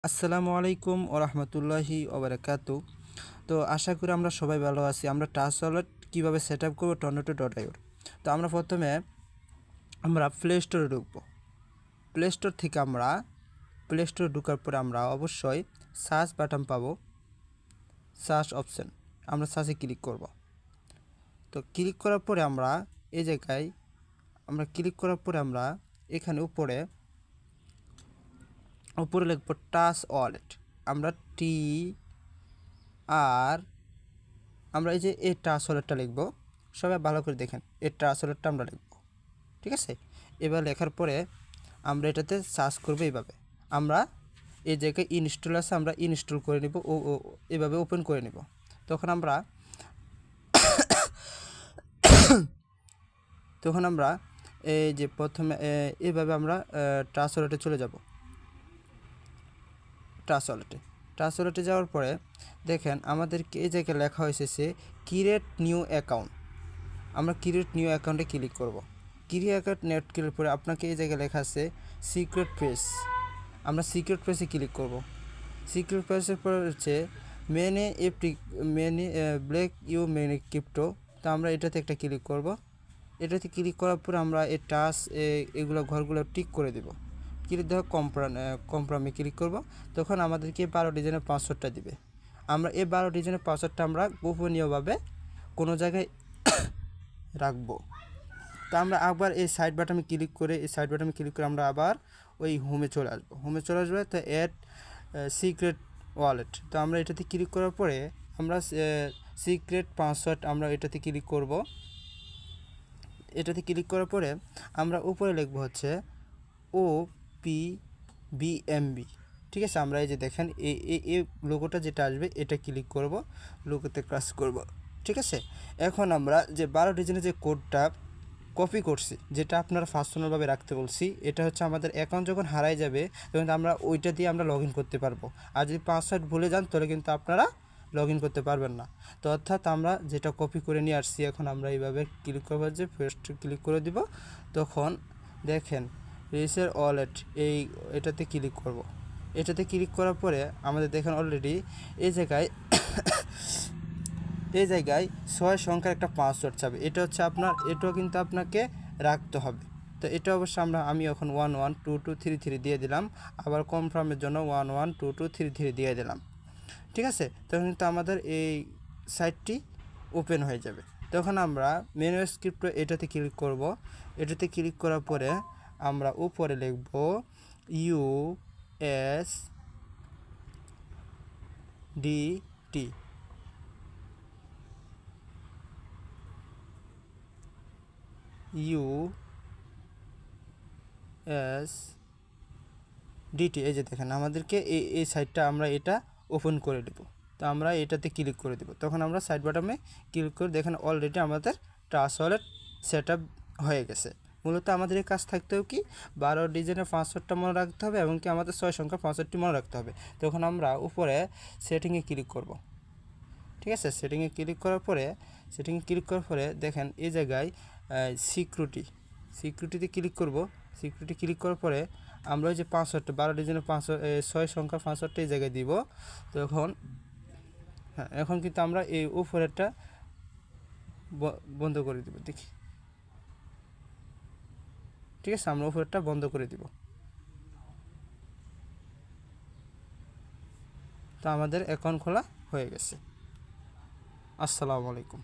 আসসালামু আলাইকুম ও রহমতুল্লাহি ওবারাকাতু। তো আশা করি আমরা সবাই ভালো আছি। আমরা টাচ ওয়ালেট কীভাবে সেট আপ করবো tornado.io। তো আমরা প্রথমে প্লে স্টোরে ঢুকবো। প্লে স্টোর থেকে প্লে স্টোরে ঢুকার পরে আমরা অবশ্যই সার্চ বাটন পাবো, সার্চ অপশান। আমরা সার্চে ক্লিক করব। তো ক্লিক করার পরে আমরা এই জায়গায় ক্লিক করার পরে আমরা এখানে উপরে লিখবো টাচ ওয়ালেট। আমরা টি আর আমরা এই যে এই টাচ ওয়ালেটটা লিখবো। সবাই ভালো করে দেখেন, এই টাচ ওয়ালেটটা আমরা লিখবো, ঠিক আছে। এবার লেখার পরে আমরা এটাতে সার্চ করবো। এইভাবে আমরা এই জায়গায় ইনস্টল আছে, আমরা ইনস্টল করে নিব ও এভাবে ওপেন করে নিব। তখন আমরা এই যে প্রথমে এইভাবে আমরা টাচ ওয়ালেটে চলে যাব। টাচ ওয়ালেটে যাওয়ার পরে দেখেন আমাদেরকে এই জায়গায় লেখা হয়েছে ক্রিয়েট নিউ অ্যাকাউন্ট। আমরা ক্রিয়েট নিউ অ্যাকাউন্টে ক্লিক করব। ক্রিয়েট অ্যাকাউন্ট নেট ক্লিক করে আপনাকে এই জায়গায় লেখা আছে সিক্রেট প্রেস। আমরা সিক্রেট প্রেসে ক্লিক করব। সিক্রেট প্রেসের পর হচ্ছে মেনে ব্ল্যাক ইউ মেনে ক্রিপ্টো। তো আমরা এটাতে একটা ক্লিক করব। এটাতে ক্লিক করার পর আমরা এই টাচ এগুলো ঘরগুলো টিক করে দেব। ক্লিক দেওয়া কনফার্মে ক্লিক করব। তখন আমাদেরকে 12 ডিজাইনের পাসওয়ার্ডটা দিবে। আমরা এই 12 ডিজাইনের পাসওয়ার্ডটা আমরা গোপনীয়ভাবে কোনো জায়গায় রাখবো। তো আমরা আবার এই সাইড বাটনে ক্লিক করে আমরা আবার ওই হোমে চলে আসবো। তো অ্যাড সিক্রেট ওয়ালেট। তো আমরা এটাতে ক্লিক করার পরে আমরা সিক্রেট পাসওয়ার্ড আমরা এটাতে ক্লিক করব। এটাতে ক্লিক করার পরে আমরা উপরে লিখব হচ্ছে OPBMB, ঠিক আছে। আমরা এই যে দেখেন এই লোগোটা যেটা আসবে এটা ক্লিক করব, লোগোতে ক্লাস করব, ঠিক আছে। এখন আমরা যে 12 ডিজিটের যে কোডটা কপি করছি, যেটা আপনারা পার্সোনালভাবে রাখতে বলছি, এটা হচ্ছে আমাদের অ্যাকাউন্ট যখন হারাই যাবে তখন আমরা ওইটা দিয়ে আমরা লগ ইন করতে পারবো। আর যদি পাসওয়ার্ড ভুলে যান তাহলে কিন্তু আপনারা লগ ইন করতে পারবেন না। তো অর্থাৎ আমরা যেটা কপি করে নিয়ে আসছি, এখন আমরা এইভাবে ক্লিক করবো, যে ফার্স্ট ক্লিক করে দিব। তখন দেখেন রিসের ওয়ালেট এটাতে ক্লিক করব। এটাতে ক্লিক করার পরে আমাদের দেখেন অলরেডি এই জায়গায় 6 সংখ্যার একটা পাসওয়ার্ড চাবে। এটা হচ্ছে এটাও কিন্তু আপনাকে রাখতে হবে। তো এটা অবশ্য আমি এখন 112233 দিয়ে দিলাম। আবার কনফার্মের জন্য 112233 দিয়ে দিলাম, ঠিক আছে। তখন কিন্তু আমাদের এই সাইটটি ওপেন হয়ে যাবে। তখন আমরা মেনু স্ক্রিপ্ট এটাতে ক্লিক করব। এটাতে ক্লিক করার পরে আমরা উপরে লিখব USDT। এই যে দেখেন আমাদেরকে এই সাইটটা আমরা এটা ওপেন করে দেব। তো আমরা এটাতে ক্লিক করে দেব। তখন আমরা সাইড বাটনে ক্লিক করে দেখেন অলরেডি আমাদের টাচ ওয়ালেট সেট আপ হয়ে গেছে। মূলত আমাদের এই কাজ থাকতেও কি 12 ডিজিটের পাসওয়ার্ডটা মনে রাখতে হবে এবং কি আমাদের 6 সংখ্যার পাসওয়ার্ডটি মনে রাখতে হবে। তখন আমরা উপরে সেটিংয়ে ক্লিক করব, ঠিক আছে। সেটিংয়ে ক্লিক করার পরে দেখেন এই জায়গায় সিকিউরিটিতে ক্লিক করব। সিকিউরিটি ক্লিক করার পরে আমরা ওই যে পাসওয়ার্ডটা 12 ডিজিটের পাসওয়ার্ড 6 সংখ্যার পাসওয়ার্ডটা এই জায়গায় দিব। তখন এখন কিন্তু আমরা এই উপরেরটা বন্ধ করে দিব, দেখি, ঠিক আছে। আমরা উপরেরটা বন্ধ করে দিব। তো আমাদের অ্যাকাউন্ট খোলা হয়ে গেছে। আসসালামু আলাইকুম।